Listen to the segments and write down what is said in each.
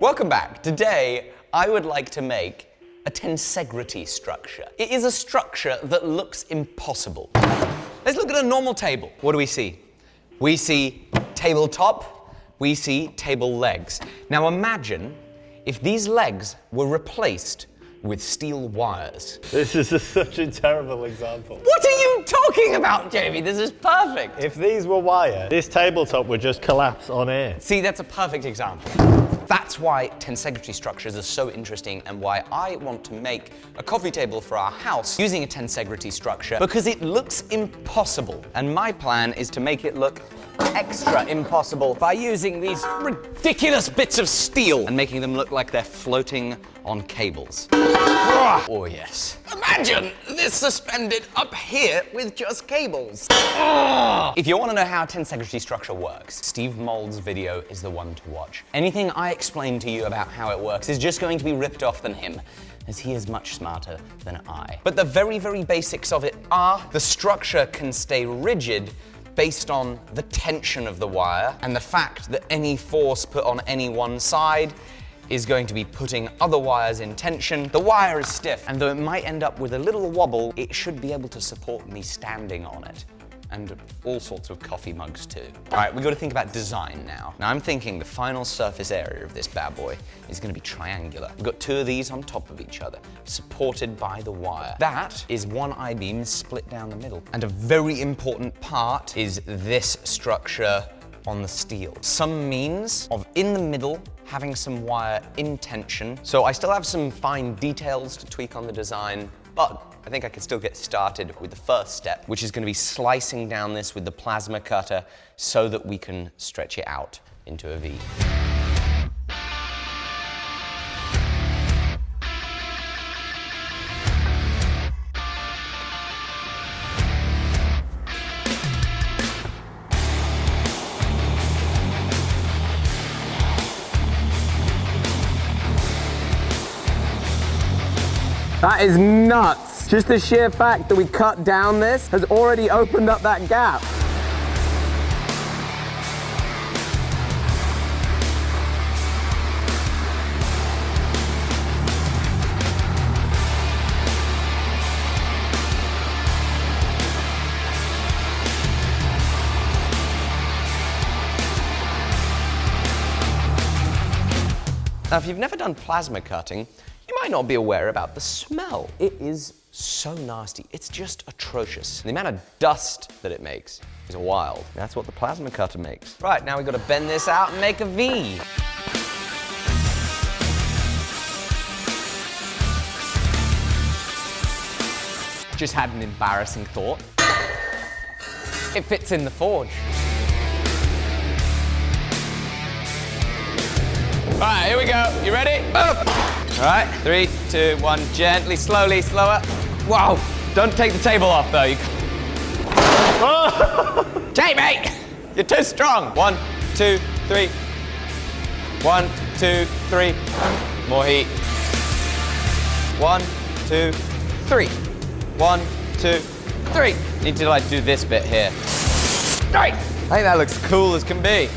Welcome back. Today, I would like to make a tensegrity structure. It is a structure that looks impossible. Let's look at a normal table. What do we see? We see tabletop, we see table legs. Now imagine if these legs were replaced with steel wires. This is such a terrible example. What are you talking about, Jamie? This is perfect. If these were wire, this tabletop would just collapse on air. See, that's a perfect example. That's why tensegrity structures are so interesting and why I want to make a coffee table for our house using a tensegrity structure, because it looks impossible. And my plan is to make it look extra impossible by using these ridiculous bits of steel and making them look like they're floating on cables. Oh yes. Imagine this suspended up here with just cables. If you want to know how a tensegrity structure works, Steve Mold's video is the one to watch. Anything I explain to you about how it works is just going to be ripped off than him, as he is much smarter than I. But the very, very basics of it are the structure can stay rigid based on the tension of the wire and the fact that any force put on any one side is going to be putting other wires in tension. The wire is stiff, and though it might end up with a little wobble, it should be able to support me standing on it. And all sorts of coffee mugs too. All right, we've got to think about design now. Now I'm thinking the final surface area of this bad boy is going to be triangular. We've got two of these on top of each other, supported by the wire. That is one I-beam split down the middle. And a very important part is this structure on the steel. Some means of, in the middle, having some wire in tension. So I still have some fine details to tweak on the design, but I think I can still get started with the first step, which is going to be slicing down this with the plasma cutter so that we can stretch it out into a V. That is nuts. Just the sheer fact that we cut down this has already opened up that gap. Now, if you've never done plasma cutting, you might not be aware about the smell. It is so nasty. It's just atrocious. The amount of dust that it makes is wild. That's what the plasma cutter makes. Right, now we've got to bend this out and make a V. Just had an embarrassing thought. It fits in the forge. All right, here we go. You ready? Boom. All right, 3, 2, 1, gently, slowly, slower. Wow, don't take the table off though. Jamie, you're too strong. 1, 2, 3. 1, 2, 3. More heat. 1, 2, 3. 1, 2, 3. Need to like do this bit here. Right. I think that looks cool as can be.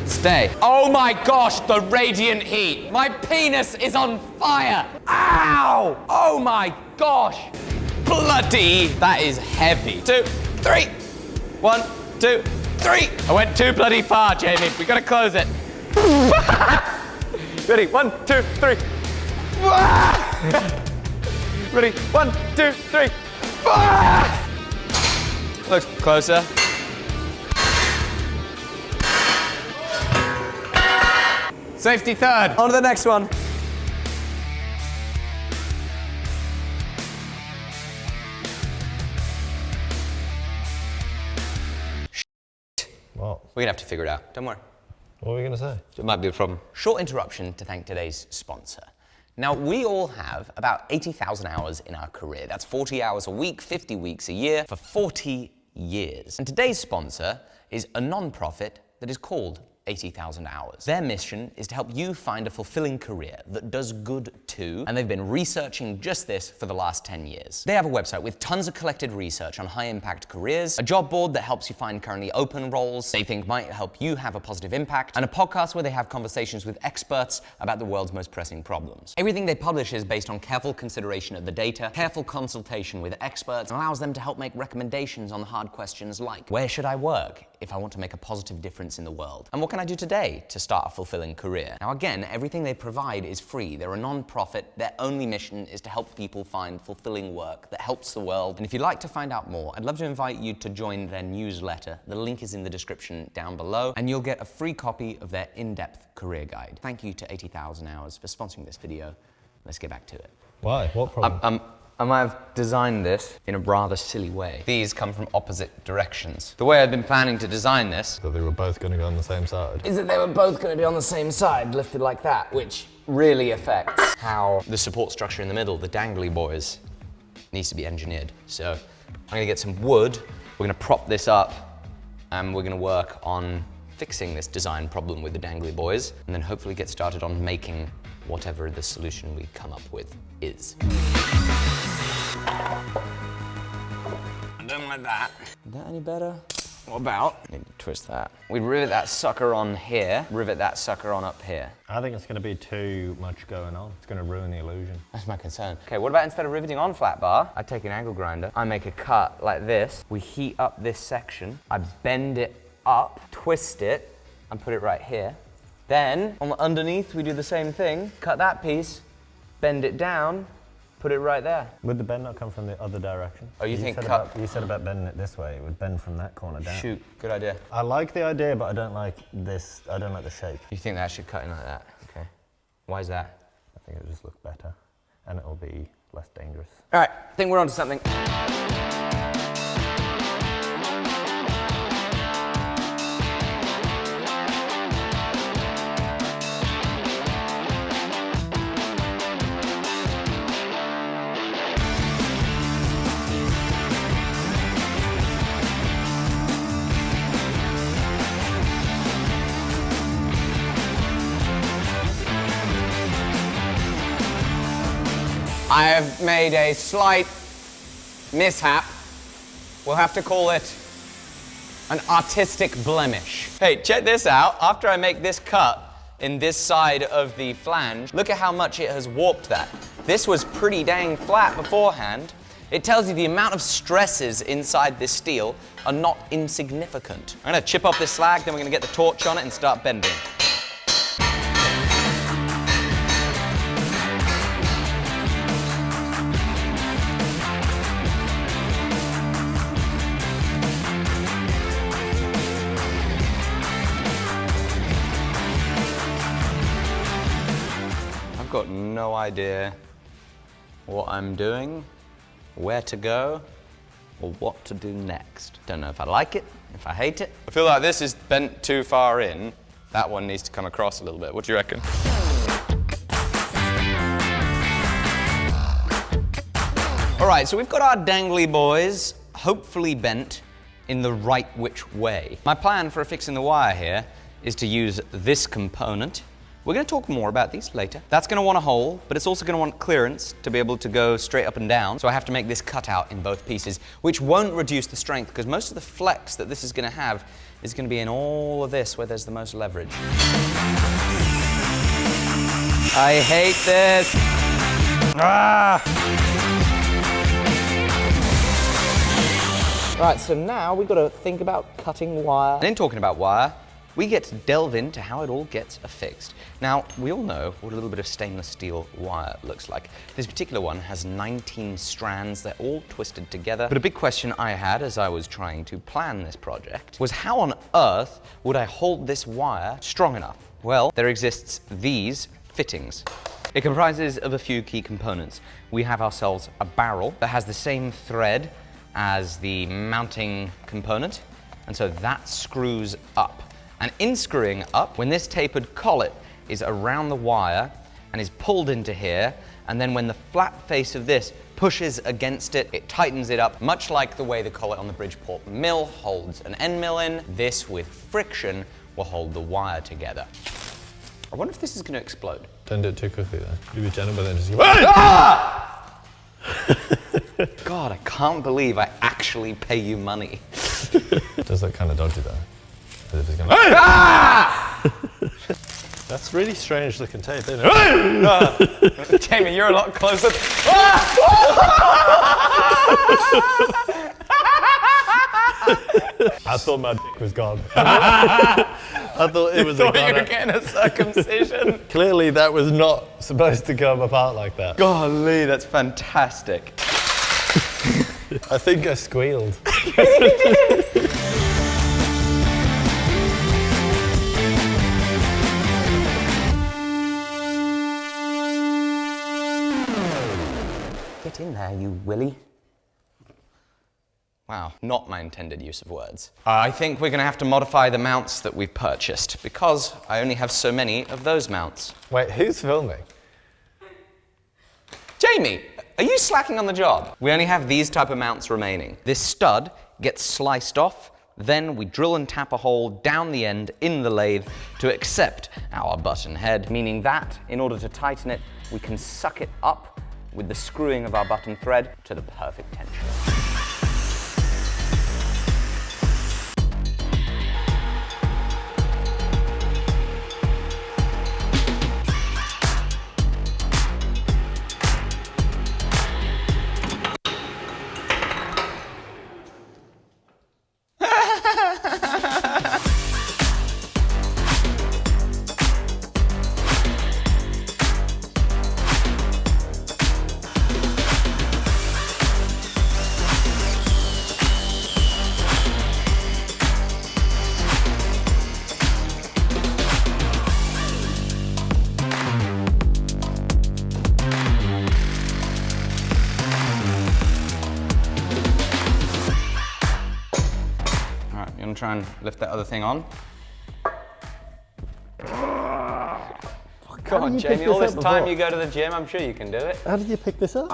Stay. Oh my gosh, the radiant heat. My penis is on fire. Ow! Oh my gosh. Bloody. That is heavy. 2, 3. 1, 2, 3. I went too bloody far, Jamie. We gotta close it. Ready? 1, 2, 3. Ready? 1, 2, 3. Looks closer. Safety third. On to the next one. What? We're gonna have to figure it out. Don't worry. What were we gonna say? It might be a problem. Short interruption to thank today's sponsor. Now, we all have about 80,000 hours in our career. That's 40 hours a week, 50 weeks a year, for 40 years. And today's sponsor is a non-profit that is called 80,000 hours. Their mission is to help you find a fulfilling career that does good too, and they've been researching just this for the last 10 years. They have a website with tons of collected research on high-impact careers, a job board that helps you find currently open roles they think might help you have a positive impact, and a podcast where they have conversations with experts about the world's most pressing problems. Everything they publish is based on careful consideration of the data, careful consultation with experts, and allows them to help make recommendations on the hard questions like, where should I work if I want to make a positive difference in the world? And what can I do today to start a fulfilling career? Now again, everything they provide is free. They're a non-profit. Their only mission is to help people find fulfilling work that helps the world. And if you'd like to find out more, I'd love to invite you to join their newsletter. The link is in the description down below, and you'll get a free copy of their in-depth career guide. Thank you to 80,000 Hours for sponsoring this video. Let's get back to it. Why? What problem? I might have designed this in a rather silly way. These come from opposite directions. The way I've been planning to design this... So they were both going to go on the same side? ...is that they were both going to be on the same side, lifted like that, which really affects how the support structure in the middle, the dangly boys, needs to be engineered. So I'm going to get some wood, we're going to prop this up, and we're going to work on fixing this design problem with the dangly boys, and then hopefully get started on making whatever the solution we come up with is. Done like that. Is that any better? What about? Need to twist that. We rivet that sucker on here, rivet that sucker on up here. I think it's going to be too much going on. It's going to ruin the illusion. That's my concern. Okay, what about instead of riveting on flat bar, I take an angle grinder, I make a cut like this, we heat up this section, I bend it up, twist it, and put it right here. Then, on the underneath, we do the same thing, cut that piece, bend it down, put it right there. Would the bend not come from the other direction? Oh, you think cut? You said about bending it this way. It would bend from that corner down. Shoot, good idea. I like the idea, but I don't like this. I don't like the shape. You think that should cut in like that? Okay. Why is that? I think it'll just look better, and it'll be less dangerous. All right, I think we're onto something. I have made a slight mishap. We'll have to call it an artistic blemish. Hey, check this out. After I make this cut in this side of the flange, look at how much it has warped that. This was pretty dang flat beforehand. It tells you the amount of stresses inside this steel are not insignificant. I'm gonna chip off this slag, then we're gonna get the torch on it and start bending. I've got no idea what I'm doing, where to go, or what to do next. Don't know if I like it, if I hate it. I feel like this is bent too far in. That one needs to come across a little bit. What do you reckon? All right, so we've got our dangly boys, hopefully bent in the right which way. My plan for fixing the wire here is to use this component. We're going to talk more about these later. That's going to want a hole, but it's also going to want clearance to be able to go straight up and down. So I have to make this cutout in both pieces, which won't reduce the strength because most of the flex that this is going to have is going to be in all of this where there's the most leverage. I hate this. Ah! Right, so now we've got to think about cutting wire. And in talking about wire, we get to delve into how it all gets affixed. Now, we all know what a little bit of stainless steel wire looks like. This particular one has 19 strands, they're all twisted together. But a big question I had as I was trying to plan this project was how on earth would I hold this wire strong enough? Well, there exists these fittings. It comprises of a few key components. We have ourselves a barrel that has the same thread as the mounting component, and so that screws up. And in screwing up, when this tapered collet is around the wire and is pulled into here, and then when the flat face of this pushes against it, it tightens it up, much like the way the collet on the Bridgeport mill holds an end mill in. This, with friction, will hold the wire together. I wonder if this is going to explode. Don't do it too quickly though. You be gentle, but then just go. Ah! God, I can't believe I actually pay you money. It does look kind of dodgy though. As if it's going. Ah! That's really strange looking tape, isn't it? Jamie, you're a lot closer. I thought my dick was gone. I thought it was You were getting a circumcision. Clearly that was not supposed to come apart like that. Golly, that's fantastic. I think I squealed. Get in there, you Willy. Wow, not my intended use of words. I think we're going to have to modify the mounts that we've purchased because I only have so many of those mounts. Wait, who's filming? Jamie, are you slacking on the job? We only have these type of mounts remaining. This stud gets sliced off, then we drill and tap a hole down the end in the lathe to accept our button head, meaning that in order to tighten it, we can suck it up with the screwing of our button thread to the perfect tension. Try and lift that other thing on. Come on, Jamie, all this time you go to the gym, I'm sure you can do it. How did you pick this up?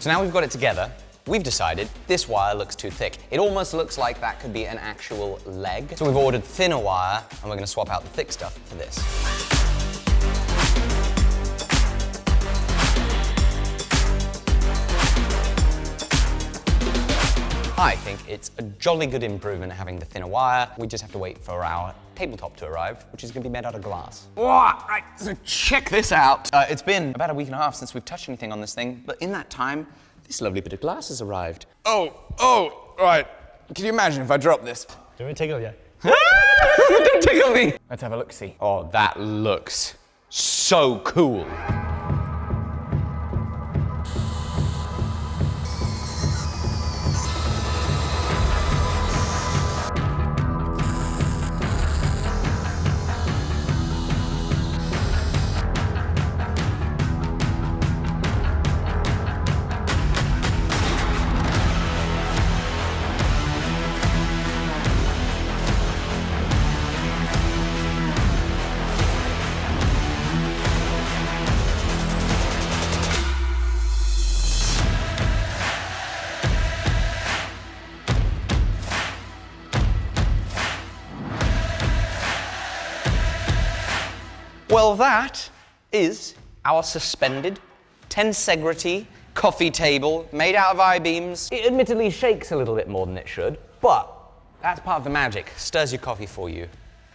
So now we've got it together, we've decided this wire looks too thick. It almost looks like that could be an actual leg. So we've ordered thinner wire, and we're going to swap out the thick stuff for this. I think it's a jolly good improvement having the thinner wire. We just have to wait for our tabletop to arrive, which is going to be made out of glass. Right, so check this out. It's been about a week and a half since we've touched anything on this thing, but in that time, this lovely bit of glass has arrived. Oh, right. Can you imagine if I drop this? Do we tickle you? Don't tickle me! Let's have a look-see. Oh, that looks so cool. Well, that is our suspended Tensegrity coffee table made out of I-beams. It admittedly shakes a little bit more than it should, but that's part of the magic. Stirs your coffee for you.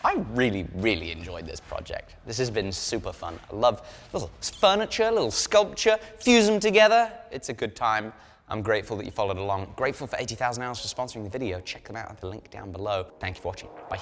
I really, really enjoyed this project. This has been super fun. I love little furniture, little sculpture, fuse them together. It's a good time. I'm grateful that you followed along. Grateful for 80,000 Hours for sponsoring the video. Check them out at the link down below. Thank you for watching. Bye.